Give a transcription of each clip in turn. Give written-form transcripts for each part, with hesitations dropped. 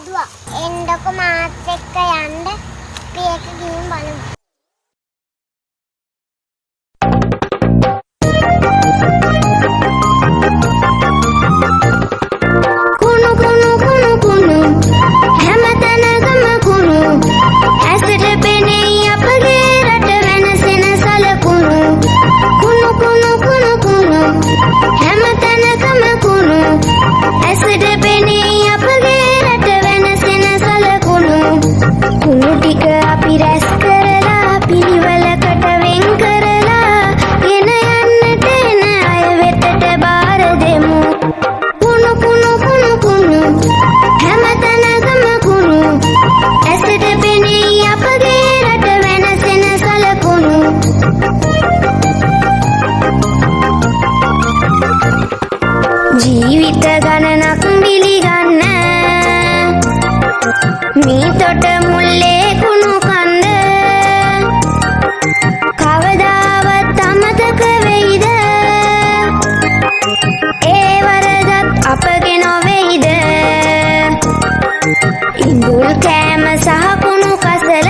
හැදුවා. එන්නකො මාත් එක්ක යන්න. අපි ඒක ගිහින් බලමු. කුණු කුණු කුණු කුණු හැමතැනකම කුණු ඇසට පෙනෙයි අපගේ රට වෙනසෙන සලකුණු. කුණු කුණු කුණු කුණු හැමතැනකම කුණු ඇසට පෙනෙයි අපගේ රට වෙනසෙන සලකුණු. කුණු ටික අපි රැස් කරලා පිළිවෙලකට වෙන් කරලා ගෙන යන්නට එන අය වෙතට බාර දෙමු. කුණු කුණු කුණු කුණු හැමතැනකම කුණු ඇසට පෙනෙයි අපගේ රට වෙනසෙන සලකුණු. ජීවිත ගණනක් බිලිගන්න මේ තොට මුල්ලේ කුණු කන්ද කවදාවත් අමතක වෙයිද? ඒ වරදක් අපගේ නොවේයිද? ඉඳුල් කෑම සහ කුණු කසල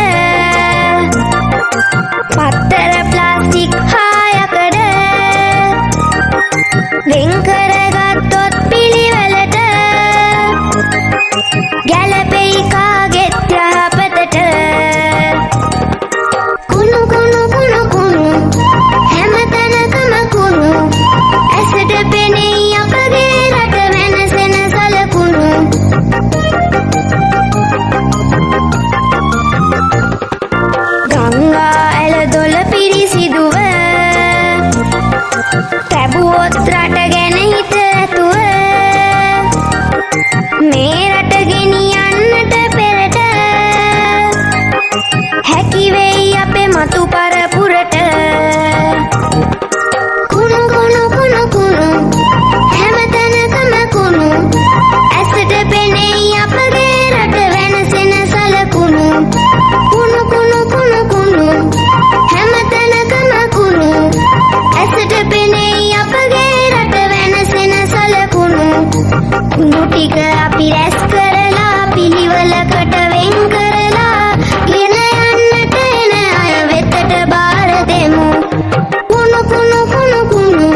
පත්තර ප්ලාස්ටික් හායකඩ වෙන් කරගත්තොත් පිළිවෙලට ගැලපෙයි කාගෙත් යහපතට. කුණු කුණු කුණු කුණු හැමතැනකම කුණු ඇසට පෙනෙයි අපගේ රට වෙනසෙන සලකුණු. ගංගා ඇල දොළ පිරිසිදුව තැබුවොත් රට ගැන හිත ඇතුව මේ රට ගෙනියන්නට පෙරට හැකි වෙයි අපේ මතු පරපුරට. කුණු කුණු කුණු කුණු හැමතැනකම කුණු ඇසට පෙනෙයි අපගේ රට වෙනසෙන සලකුණු. කුණු කුණු කුණු කුණු හැමතැනකම කුණු ඇසට පෙනෙයි අපගේ රට වෙනසෙන සලකුණු. කුණු ටික අපි රැස් කරලා පිළිවෙලකට වෙන් කරලා ගෙන යන්නට එන අය වෙතට බාර දෙමු. කුණු කුණු කුණු කුණු